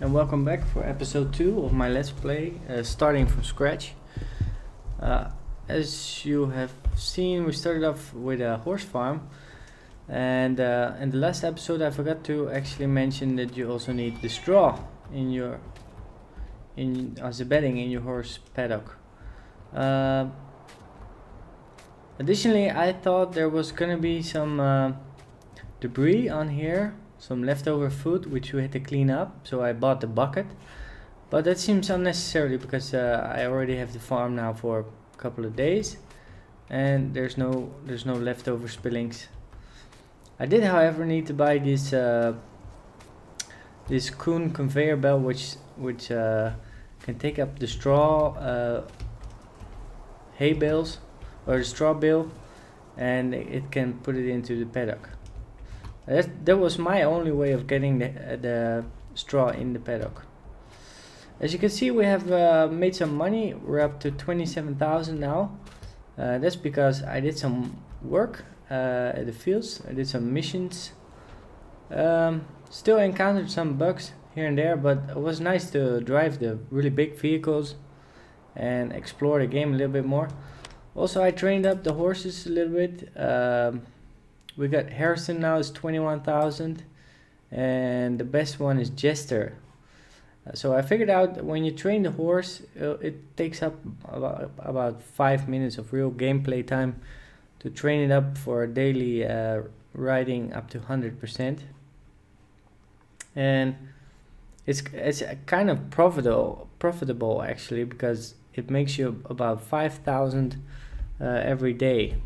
and welcome back for episode 2 of my Let's Play, starting from scratch. As you have seen, we started off with a horse farm, and in the last episode I forgot to actually mention that you also need the straw as a bedding in your horse paddock. Additionally, I thought there was gonna be some debris on here, some leftover food which we had to clean up, so I bought the bucket, but that seems unnecessary because I already have the farm now for a couple of days and there's no leftover spillings. I did however need to buy this coon conveyor belt which can take up the straw hay bales or the straw bale, and it can put it into the paddock. That was my only way of getting the straw in the paddock. As you can see, we have made some money. We're up to 27,000 now. That's because I did some work at the fields. I did some missions. Still encountered some bugs here and there, but it was nice to drive the really big vehicles and explore the game a little bit more. Also, I trained up the horses a little bit. We got Harrison now is 21,000, and the best one is Jester. So I figured out when you train the horse, it takes up about 5 minutes of real gameplay time to train it up for daily riding up to 100%. And it's kind of profitable actually, because it makes you about 5,000 every day.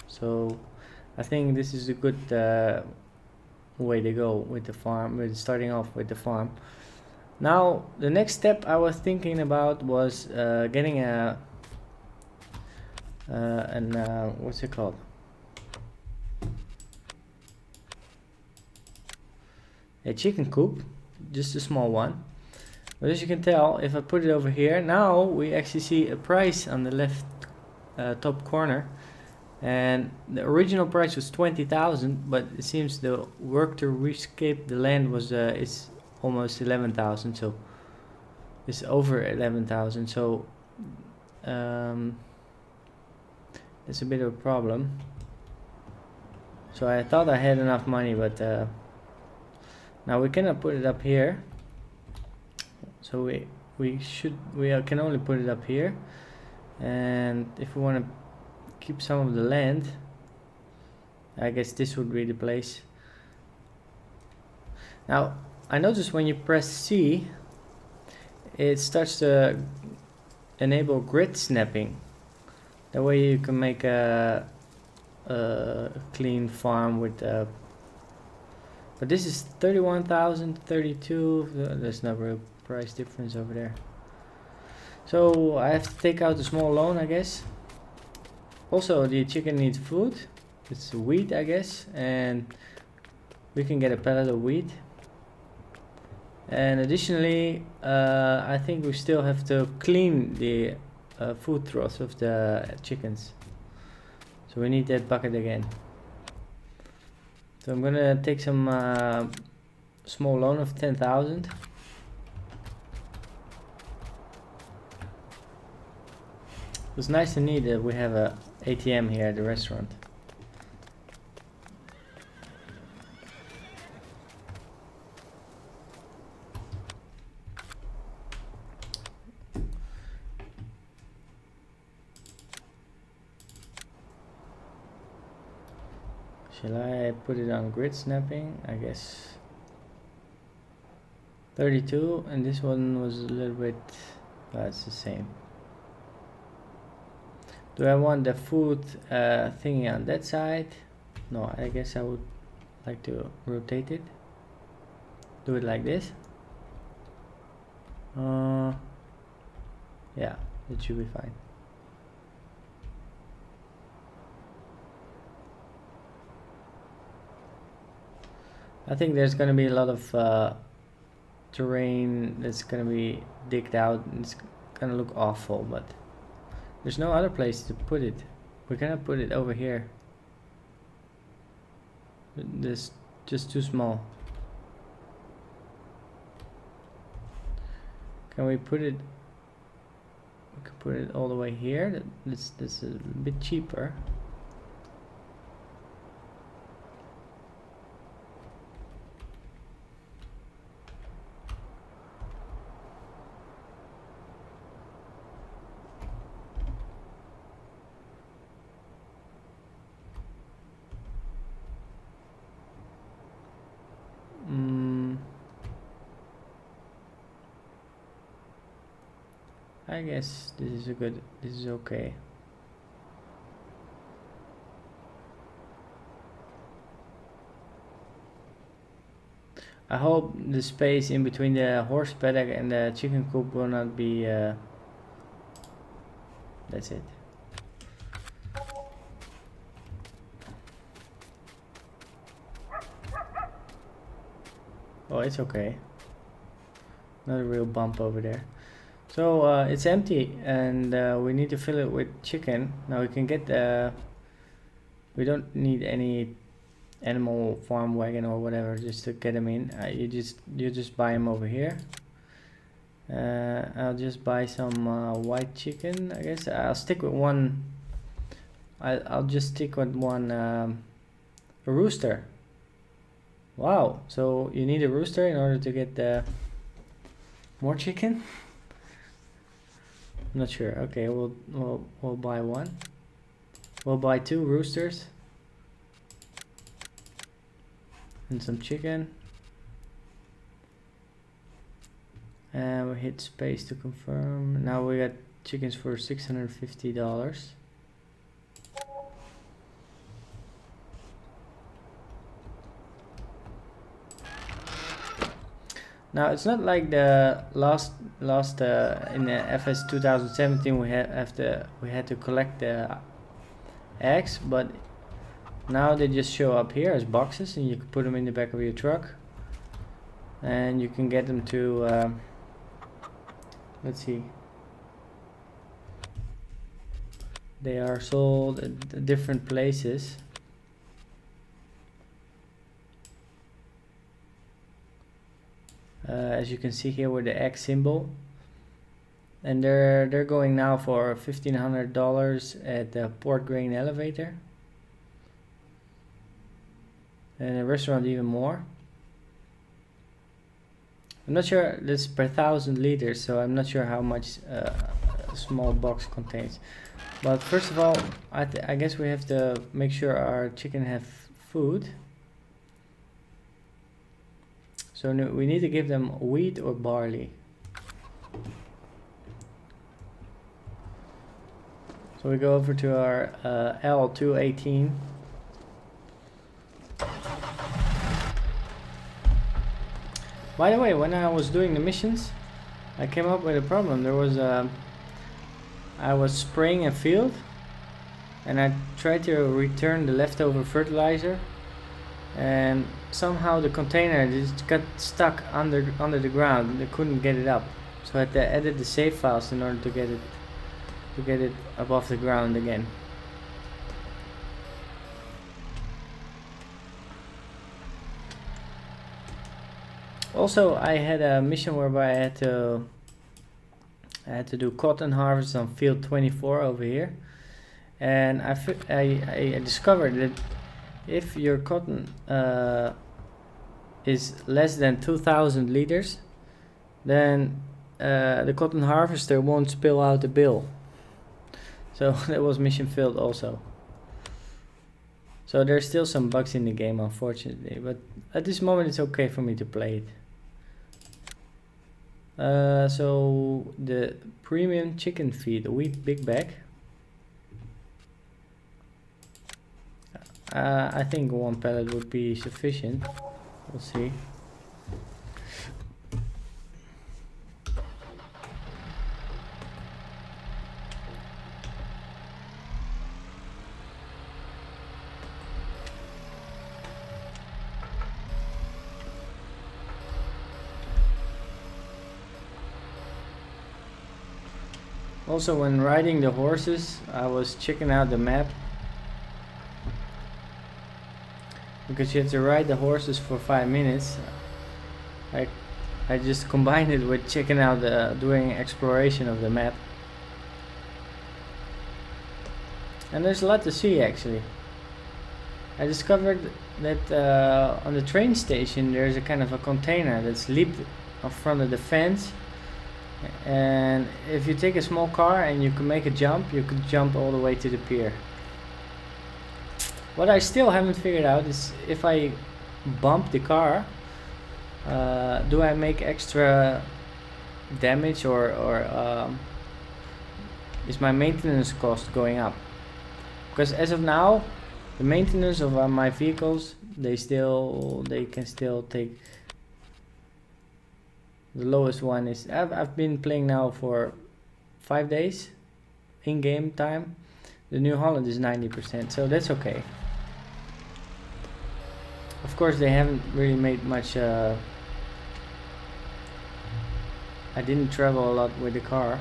So I think this is a good way to go with the farm, with starting off with the farm. Now the next step I was thinking about was getting what's it called? A chicken coop, just a small one. But as you can tell, if I put it over here, now we actually see a price on the left top corner. And the original price was 20,000, but it seems the work to rescape the land was is almost 11,000, so it's over 11,000. So it's a bit of a problem. So I thought I had enough money, but now we cannot put it up here. So we can only put it up here, and if we want to keep some of the land, I guess this would be the place. Now I noticed when you press C, it starts to enable grid snapping. That way you can make a clean farm with but this is 31,000, 32. There's no real price difference over there. So I have to take out a small loan, I guess. Also, the chicken needs food. It's wheat, I guess, and we can get a pallet of wheat. And additionally, I think we still have to clean the food troughs of the chickens. So we need that bucket again. So I'm gonna take some small loan of 10,000. It's nice to know that we have a ATM here at the restaurant. Shall I put it on grid snapping? I guess 32, and this one was a little bit, it's the same. Do I want the food thingy on that side? No, I guess I would like to rotate it. Do it like this. Yeah, it should be fine. I think there's gonna be a lot of terrain that's gonna be digged out, and it's gonna look awful, but there's no other place to put it. We cannot put it over here. This just too small. Can we put it? We can put it all the way here. This is a bit cheaper. I guess this is okay. I hope the space in between the horse paddock and the chicken coop will not be that's it. Oh, it's okay. Not a real bump over there. So it's empty, and we need to fill it with chicken. Now we can get we don't need any animal farm wagon or whatever just to get them in. You just buy them over here. I'll just buy some white chicken. I guess I'll stick with one. I'll just stick with one a rooster. Wow, so you need a rooster in order to get more chicken? I'm not sure. Okay, we'll buy one. We'll buy 2 roosters and some chicken. And we hit space to confirm. Now we got chickens for $650. Now it's not like the last in the FS 2017 we had to collect the eggs, but now they just show up here as boxes, and you can put them in the back of your truck, and you can get them to let's see, they are sold at different places. As you can see here with the egg symbol, and they're going now for $1,500 at the Port Grain Elevator, and the restaurant even more. I'm not sure, this per 1,000 liters, so I'm not sure how much a small box contains. But first of all, I guess we have to make sure our chicken have food. So we need to give them wheat or barley. So we go over to our L218. By the way, when I was doing the missions, I came up with a problem. There was I was spraying a field, and I tried to return the leftover fertilizer, and somehow the container just got stuck under the ground. They couldn't get it up, so I had to edit the save files in order to get it above the ground again. Also, I had a mission whereby I had to do cotton harvest on field 24 over here, and I discovered that if your cotton is less than 2,000 liters, then the cotton harvester won't spill out the bill. So that was mission failed also. So there's still some bugs in the game, unfortunately, but at this moment it's okay for me to play it. So the premium chicken feed, a wheat big bag. I think 1 pallet would be sufficient. We'll see. Also, when riding the horses, I was checking out the map, because you have to ride the horses for 5 minutes. I I just combined it with checking out doing exploration of the map. And there's a lot to see actually. I discovered that on the train station there's a kind of a container that's leaped in front of the fence, and if you take a small car and you can make a jump, you could jump all the way to the pier. What I still haven't figured out is if I bump the car, do I make extra damage, or is my maintenance cost going up? Because as of now, the maintenance of my vehicles, they can still take. The lowest one is I've been playing now for 5 days in game time. The New Holland is 90%, so that's okay. Of course, they haven't really made much. I didn't travel a lot with the car.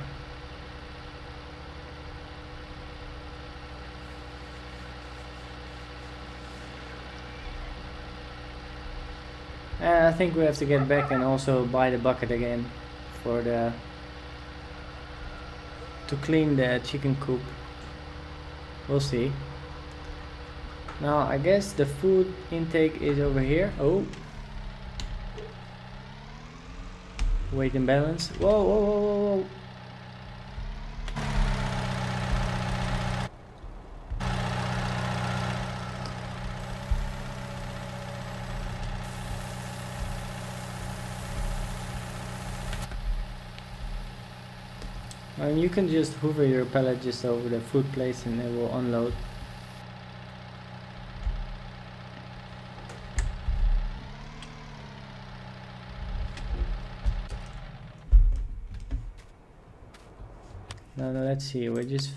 And I think we have to get back and also buy the bucket again for to clean the chicken coop. We'll see. Now I guess the food intake is over here. Oh, weight and balance. Whoa, whoa, whoa, whoa, whoa. And you can just hover your pallet just over the food place and it will unload. Now let's see, we just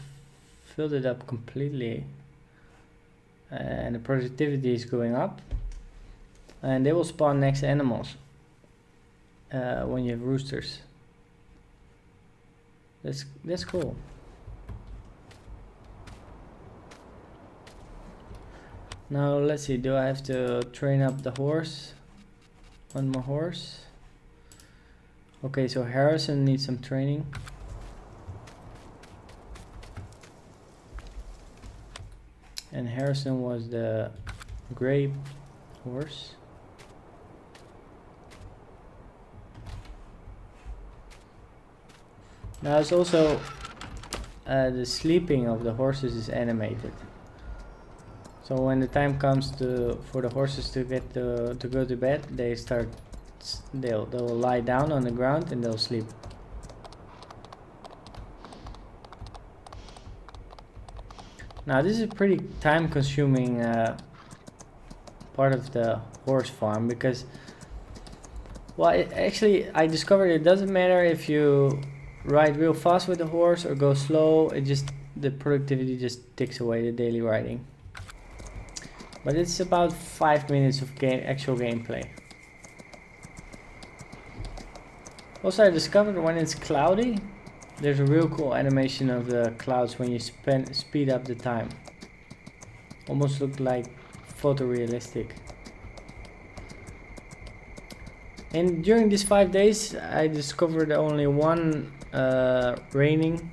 filled it up completely and the productivity is going up, and they will spawn next animals when you have roosters. That's cool. Now let's see, do I have to train up the horse? One more horse. Okay, so Harrison needs some training. And Harrison was the gray horse. Now it's also the sleeping of the horses is animated. So when the time comes for the horses to get to go to bed, they'll lie down on the ground and they'll sleep. Now this is a pretty time-consuming part of the horse farm, because, well, actually I discovered it doesn't matter if you ride real fast with the horse or go slow. The productivity just takes away the daily riding. But it's about 5 minutes of actual gameplay. Also, I discovered when it's cloudy, there's a real cool animation of the clouds when you speed up the time. Almost look like photorealistic. And during these 5 days, I discovered only one raining.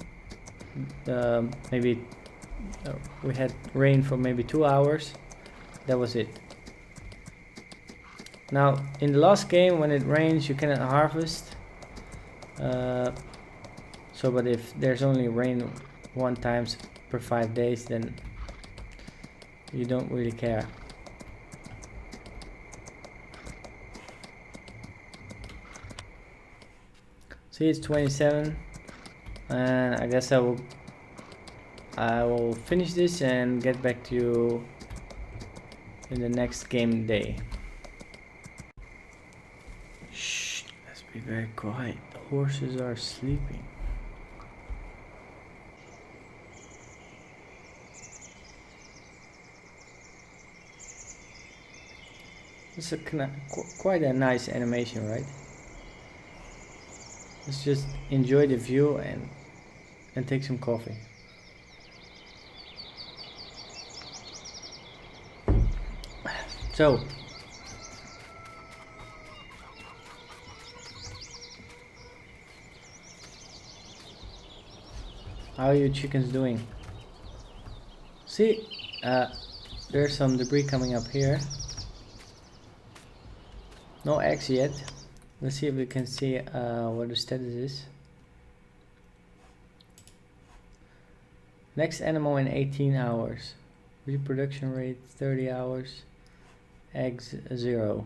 We had rain for maybe 2 hours. That was it. Now, in the last game, when it rains, you cannot harvest. But if there's only rain 1 time per 5 days, then you don't really care. See, it's 27, and I guess I will finish this and get back to you in the next game day. Shh, let's be very quiet. The horses are sleeping. It's quite a nice animation, right? Let's just enjoy the view and take some coffee. So How are your chickens doing? See, there's some debris coming up here. No eggs yet. Let's see if we can see what the status is. Next animal in 18 hours. Reproduction rate 30 hours. Eggs 0.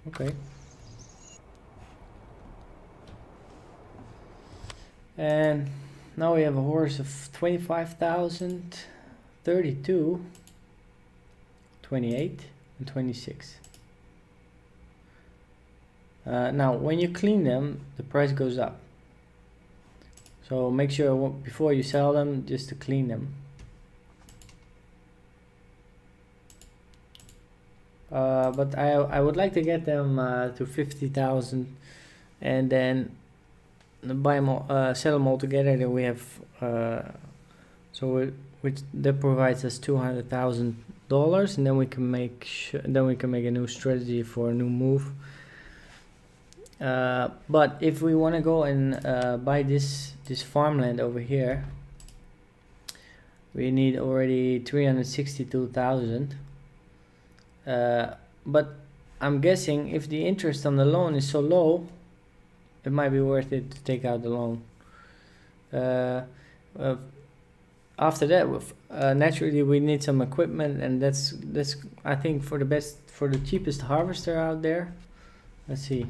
Okay. And now we have a horse of 25,000, 32, 28, and 26. Now, when you clean them, the price goes up. So make sure before you sell them, just to clean them. But I would like to get them to 50,000, and then buy them all, sell them all together. Then we have which that provides us $200,000, and then we can make a new strategy for a new move. But if we want to go and buy this farmland over here, we need already 362,000. But I'm guessing if the interest on the loan is so low, it might be worth it to take out the loan. After that, naturally we need some equipment, and that's I think for the cheapest harvester out there. Let's see.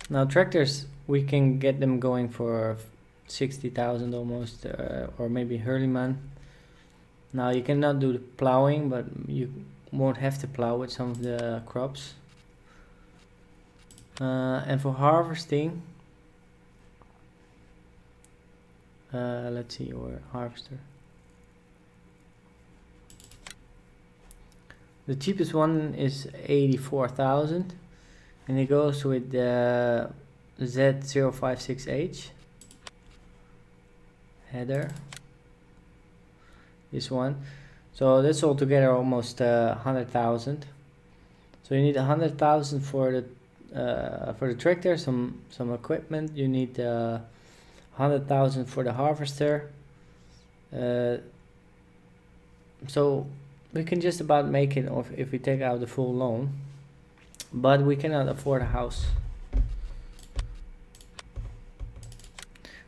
Now tractors, we can get them going for 60,000 almost, or maybe Hurleyman. Now you cannot do the plowing, but you won't have to plow with some of the crops. And for harvesting, let's see, or harvester. The cheapest one is 84,000, and it goes with the Z056H header. This one. So that's all together almost 100,000. So you need 100,000 for the tractor, some equipment. You need 100,000 for the harvester. So we can just about make it if we take out the full loan, but we cannot afford a house.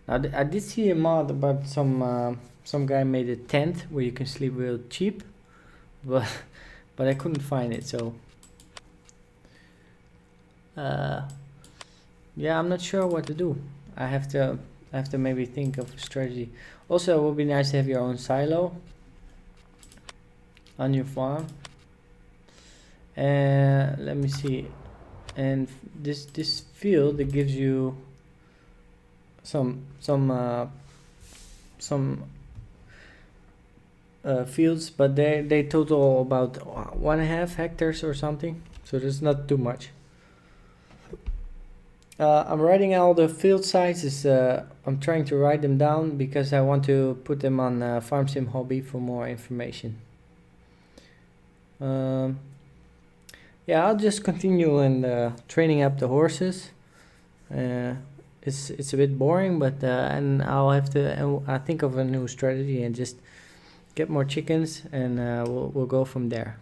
Now I did see a mod about some guy made a tent where you can sleep real cheap, but I couldn't find it. So yeah, I'm not sure what to do. I have to maybe think of a strategy. Also, it would be nice to have your own silo on your farm. Let me see. And this field, that gives you some fields, but they total about 1.5 hectares or something, so there's not too much. I'm writing all the field sizes. I'm trying to write them down because I want to put them on Farmsimhobby for more information. Yeah, I'll just continue and training up the horses. It's a bit boring, but and I'll have to I think of a new strategy and just get more chickens, and we'll go from there.